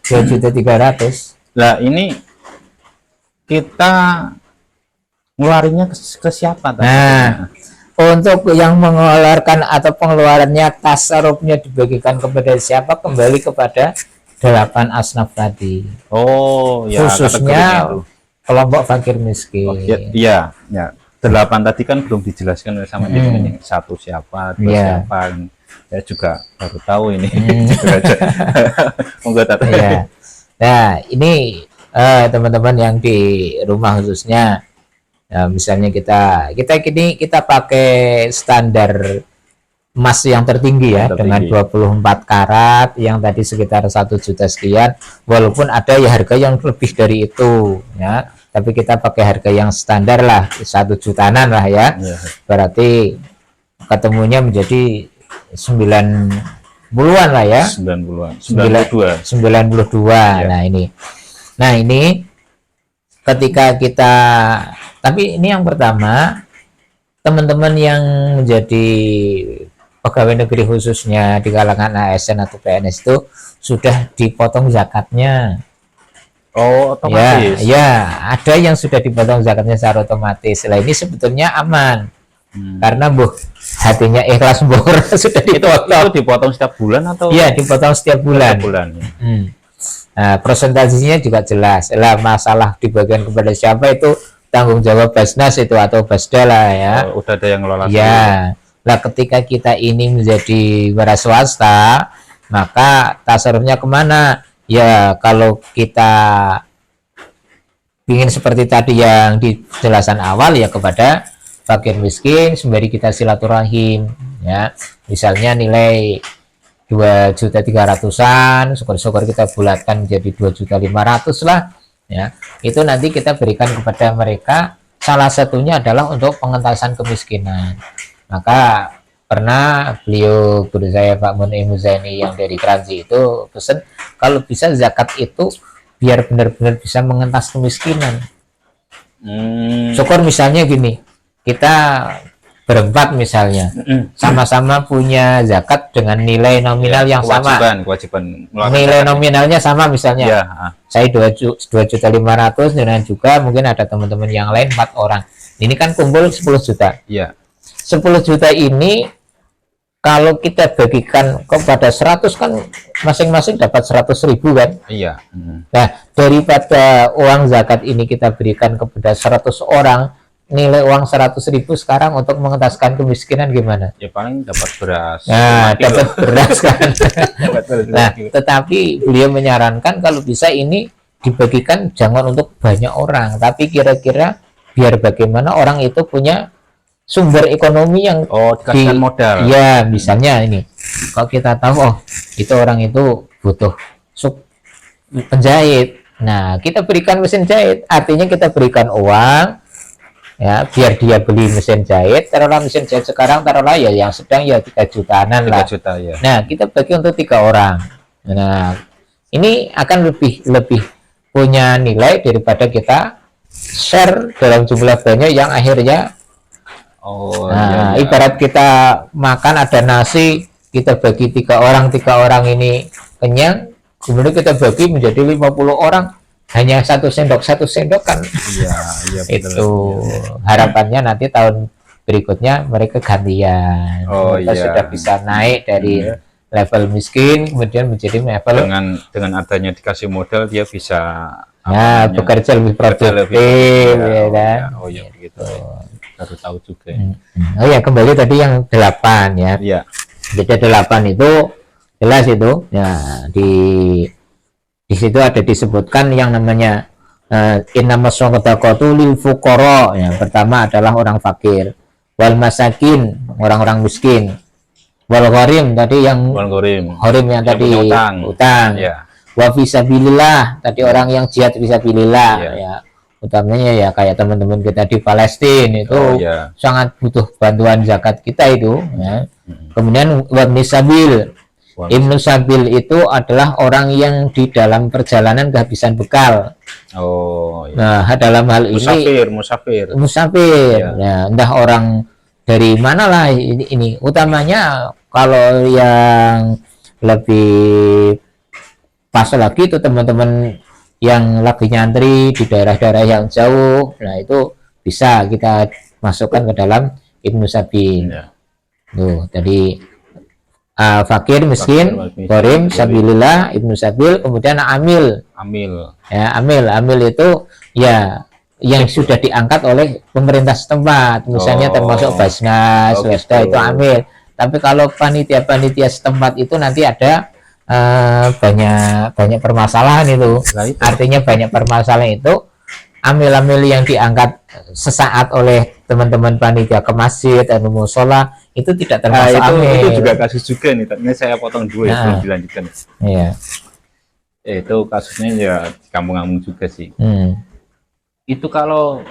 2.300.000. Lah ini kita ngeluarinnya ke siapa tadi? Nah, untuk yang mengeluarkan atau pengeluarannya tasarrufnya dibagikan kepada siapa, kembali kepada 8 asnaf tadi. Oh ya, khususnya kelompok fakir miskin. Oh, iya, ya. 8 tadi kan belum dijelaskan sama ini. Satu siapa, dua siapa. Saya juga baru tahu ini. Monggo ya. Nah, ini teman-teman yang di rumah khususnya, nah, misalnya kita pakai standar emas yang tertinggi ya, dengan 24 karat yang tadi sekitar 1 juta sekian, walaupun ada ya harga yang lebih dari itu ya, tapi kita pakai harga yang standar lah, 1 jutaan lah ya. Berarti ketemunya menjadi 90-an lah ya, 92. Nah ini ketika kita, tapi ini yang pertama, teman-teman yang menjadi pegawai negeri khususnya di kalangan ASN atau PNS itu sudah dipotong zakatnya. Oh, otomatis. Ya, ada yang sudah dipotong zakatnya secara otomatis. Nah, ini sebetulnya aman. Karena hatinya ikhlas sudah dipotong. Itu dipotong setiap bulan atau? Iya, dipotong setiap bulan. Nah, presentasinya juga jelas. Lah, masalah dibagikan kepada siapa itu tanggung jawab Basnas itu atau Basda lah ya. Udah ada yang ngelola. Ya. Nah, ketika kita ini menjadi wira swasta, maka tasarrufnya kemana? Ya, kalau kita ingin seperti tadi yang di penjelasan awal, ya kepada fakir miskin sembari kita silaturahim ya. Misalnya nilai 2.300.000-an, syukur-syukur kita bulatkan menjadi 2.500.000 lah ya. Itu nanti kita berikan kepada mereka, salah satunya adalah untuk pengentasan kemiskinan. Maka pernah beliau, guru saya Pak Munim Muzaini yang dari Kranji itu pesan, kalau bisa zakat itu biar benar-benar bisa mengentas kemiskinan. Syukur misalnya gini, kita berempat misalnya sama-sama punya zakat dengan nilai nominal yang kewajiban nilai nominalnya sama misalnya ya. Saya 2.500.000 dengan juga mungkin ada teman-teman yang lain 4 orang, ini kan kumpul 10 juta ya. 10 juta ini kalau kita bagikan kepada 100 kan masing-masing dapat 100.000 kan. Iya. Nah, daripada uang zakat ini kita berikan kepada 100 orang, nilai uang 100.000 sekarang untuk mengentaskan kemiskinan gimana? Ya paling dapat beras. Nah, dapat beras kan. Nah, tetapi beliau menyarankan kalau bisa ini dibagikan jangan untuk banyak orang, tapi kira-kira biar bagaimana orang itu punya sumber ekonomi yang dikasihkan modal. Ya, misalnya ini, kalau kita tahu itu orang itu butuh penjahit. Nah, kita berikan mesin jahit, artinya kita berikan uang ya biar dia beli mesin jahit. Taruhlah mesin jahit sekarang taruhlah ya yang sedang ya 3 jutaan lah. 3 juta ya. Nah, kita bagi untuk 3 orang. Nah, ini akan lebih punya nilai daripada kita share dalam jumlah banyak yang akhirnya iya. Ibarat kita makan ada nasi, kita bagi 3 orang ini kenyang, kemudian kita bagi menjadi 50 orang, hanya 1 sendok kan. Iya, itu harapannya nanti tahun berikutnya mereka gantian. Kita sudah bisa naik dari level miskin kemudian menjadi level dengan adanya dikasih modal dia bisa bekerja lebih produktif ya kan. Begitu. Baru tahu juga. Kembali tadi yang 8 ya. Iya. Jadi 8 itu jelas itu ya, di situ ada disebutkan yang namanya innamas shadaqatu lil fuqara. Yang pertama adalah orang fakir, wal masakin, orang-orang miskin, wal gharim tadi yang gharim yang tadi utang. Ya. Wa fisabilillah tadi orang yang jihad fisabilillah ya. Utamanya ya kayak teman-teman kita di Palestina itu sangat butuh bantuan zakat kita itu ya. Kemudian Ibnu Sabil itu adalah orang yang di dalam perjalanan kehabisan bekal. Nah, dalam hal ini musafir ya, entah orang dari mana lah ini. Utamanya kalau yang lebih pas lagi itu teman-teman yang lagi nyantri di daerah-daerah yang jauh, nah itu bisa kita masukkan ke dalam Ibnu Sabil. Ya. Tuh, jadi fakir, miskin, Fakir, Qorim, miskin, Sabilillah, Ibnu Sabil, kemudian Amil. Amil. Ya, Amil itu ya yang sudah diangkat oleh pemerintah setempat, misalnya termasuk Basnas, Wasda gitu. itu Amil. Tapi kalau panitia-panitia setempat itu nanti ada banyak permasalahan itu. Nah, itu. Artinya banyak permasalahan itu amil-amil yang diangkat sesaat oleh teman-teman panitia ke masjid atau musola itu tidak termasuk amil. Itu juga kasus juga nih. Ini saya potong dulu ya, belum dilanjutkan. Iya. Itu kasusnya ya di kampung-kampung juga sih. Itu kalau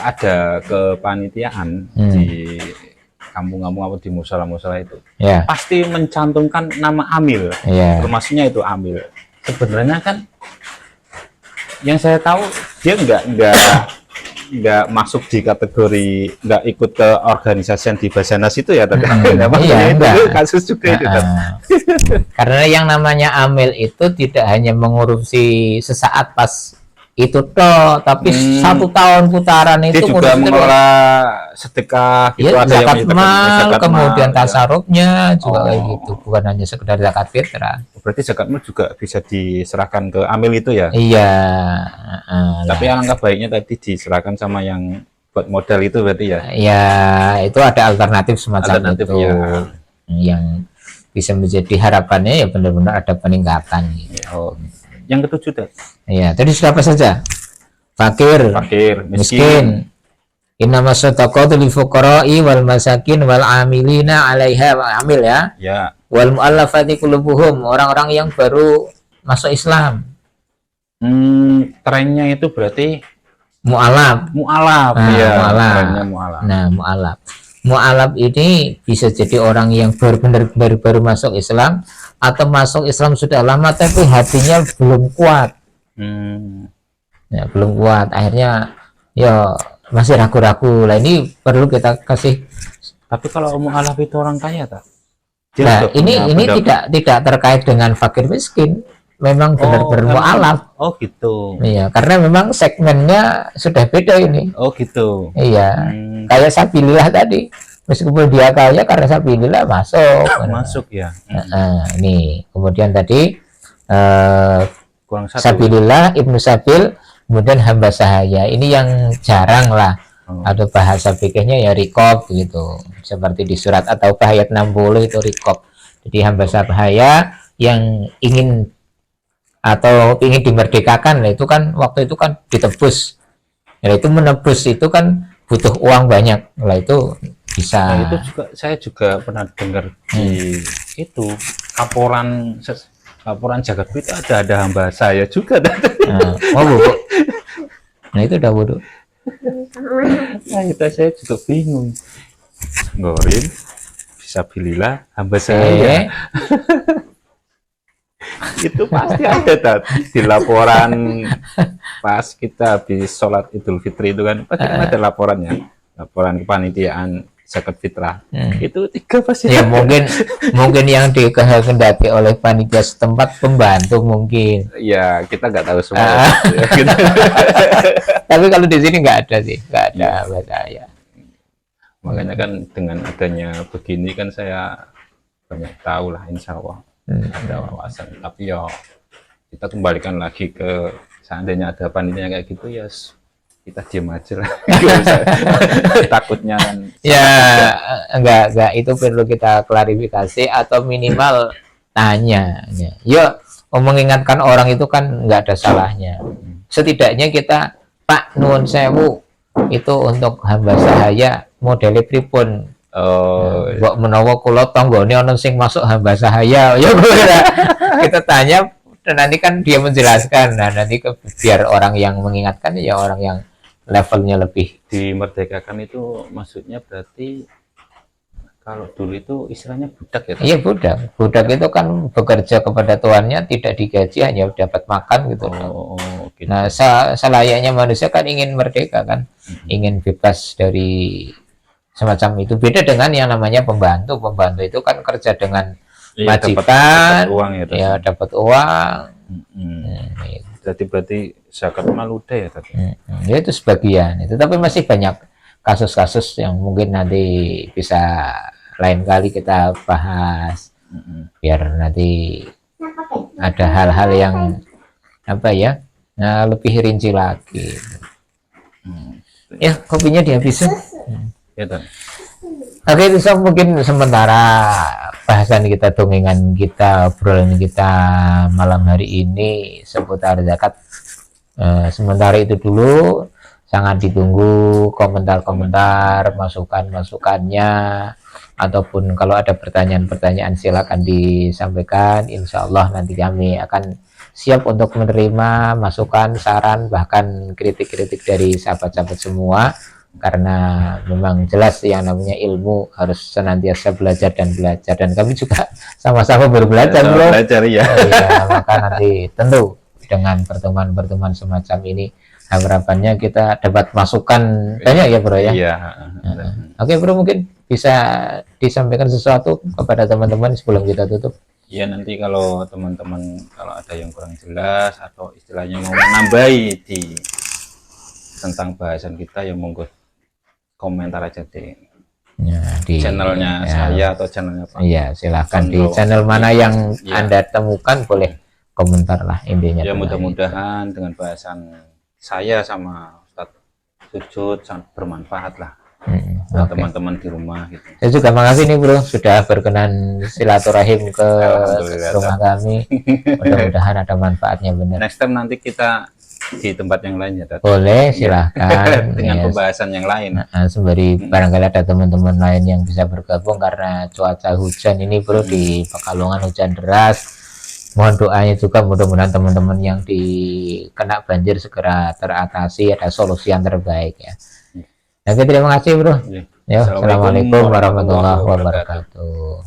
ada kepanitiaan di kampung-kampung atau di musola-musola itu, pasti mencantumkan nama amil, termasuknya itu amil. Sebenarnya kan yang saya tahu dia nggak masuk di kategori, nggak ikut ke organisasi yang di Basarnas itu ya, tapi itu kasus juga itu. Karena yang namanya amil itu tidak hanya mengurusi sesaat pas itu toh, tapi 1 tahun putaran itu dia juga mengelola sedekah gitu, ya, ada zakat mal, kemudian mal, tasarrufnya juga kayak gitu, bukan hanya sekedar zakat fitrah. Berarti zakat mal juga bisa diserahkan ke amil itu ya? Iya. Tapi alangkah baiknya tadi diserahkan sama yang buat modal itu berarti ya? Ya, itu ada alternatif semacam itu ya. Yang bisa menjadi harapannya ya benar-benar ada peningkatan gitu. Yang ketujuh ya, tadi sudah apa saja? Fakir, miskin. Innama shadaqatu lil fuqara'i wal masakin wal amilina 'alaiha, amil ya. Wal mu'allafati qulubuhum, orang-orang yang baru masuk Islam. Trennya itu berarti mu'alaf. Trennya mu'alaf. Nah, mu'alaf ini bisa jadi orang yang benar-benar baru masuk Islam atau masuk Islam sudah lama tapi hatinya belum kuat. Ya, belum kuat, akhirnya ya masih ragu-ragu. Lah ini perlu kita kasih. Tapi kalau mu'alaf itu orang kaya tak? Nah, ini tidak terkait dengan fakir miskin. Memang benar-benar mu'alaf. Oh gitu. Iya, karena memang segmennya sudah beda ini. Oh gitu. Iya. Kayak Sabilillah tadi. Meskipun dia kaya, karena Sabilillah masuk ya. Nih, kemudian tadi kurang satu. Sabilillah, Ibnu Sabil, kemudian hamba sahaya. Ini yang jarang lah. Ada bahasa fikihnya ya rikob gitu. Seperti di surat At-Taubah ayat 60 itu rikob. Jadi hamba sahaya yang ingin dimerdekakan, nah itu kan waktu itu kan ditebus. Nah, itu menebus itu kan butuh uang banyak. Lah itu bisa. Nah, itu juga saya juga pernah dengar di itu laporan zakat itu ada hamba saya juga. Nah itu udah bodoh. Nah, itu saya juga bingung. Ngorim Fisabilillah hamba saya. Itu pasti ada di laporan pas kita habis sholat Idul Fitri itu kan pasti ada laporannya, laporan kepanitiaan zakat fitrah. Itu 3 pasti ya mungkin yang dikehendaki oleh panitia setempat pembantu mungkin ya, kita nggak tahu semua. Tapi kalau di sini nggak ada sih, nggak ada bahaya. Makanya kan dengan adanya begini kan saya banyak tahu lah, insya Allah ada wawasan. Tapi ya kita kembalikan lagi ke seandainya ada panitia kayak gitu ya kita diam aja lah. Takutnya kan ya enggak, itu perlu kita klarifikasi atau minimal tanya ya. Mengingatkan orang itu kan enggak ada salahnya. Setidaknya kita Pak nuwun sewu itu untuk hamba sahaya modele pripun. Mbok menawa kula tanggane ana sing masuk hamba sahaya ya kita tanya, dan nanti kan dia menjelaskan. Nah nanti biar orang yang mengingatkan ya orang yang levelnya lebih. Dimerdekakan itu maksudnya berarti kalau dulu itu istilahnya budak ya? Iya budak itu kan bekerja kepada tuannya, tidak digaji, hanya dapat makan gitu. Gitu. Nah selayaknya manusia kan ingin merdeka kan, ingin bebas dari semacam itu. Beda dengan yang namanya pembantu itu kan kerja dengan Iya, majikan, dapat uang ya, tadi. ya dapat uang. Gitu. Jadi berarti zakat maluda ya tadi. Ya itu sebagian itu, tapi masih banyak kasus-kasus yang mungkin nanti bisa lain kali kita bahas, biar nanti ada hal-hal yang apa ya, nah, lebih rinci lagi. Ya, kopinya dihabisin. Ya tadi. Oke, itu mungkin sementara bahasan kita, dongengan kita, obrolan kita malam hari ini seputar zakat. Sementara itu dulu, sangat ditunggu komentar-komentar, masukan-masukannya, ataupun kalau ada pertanyaan-pertanyaan silakan disampaikan. Insya Allah nanti kami akan siap untuk menerima masukan, saran, bahkan kritik-kritik dari sahabat-sahabat semua. Karena memang jelas yang namanya ilmu harus senantiasa belajar, dan kami juga sama-sama berbelajar, bro. Belajar ya. Iya, maka nanti tentu dengan pertemuan-pertemuan semacam ini harapannya kita dapat masukan banyak ya, bro ya. Iya. Oke, bro, mungkin bisa disampaikan sesuatu kepada teman-teman sebelum kita tutup. Ya, nanti kalau teman-teman kalau ada yang kurang jelas atau istilahnya mau menambahi tentang bahasan kita, ya monggo komentar aja di channelnya saya atau channelnya Pak. Iya, silahkan di channel mana yang Anda temukan, boleh komentar lah intinya. Ya, mudah-mudahan dengan bahasan saya sama Ustadz Sujud sangat bermanfaat lah buat teman-teman di rumah gitu. Saya juga makasih nih, bro, sudah berkenan silaturahim ke rumah kami. Mudah-mudahan ada manfaatnya benar. Next time nanti kita di tempat yang lain ya, Dad. Boleh, silahkan. Dengan pembahasan yang lain. Sembari barangkali ada teman-teman lain yang bisa bergabung, karena cuaca hujan ini, bro, di Pekalongan hujan deras. Mohon doanya juga, mudah-mudahan teman-teman yang dikena banjir segera teratasi, ada solusi yang terbaik ya. Oke, terima kasih, bro. Ya, assalamualaikum warahmatullahi wabarakatuh.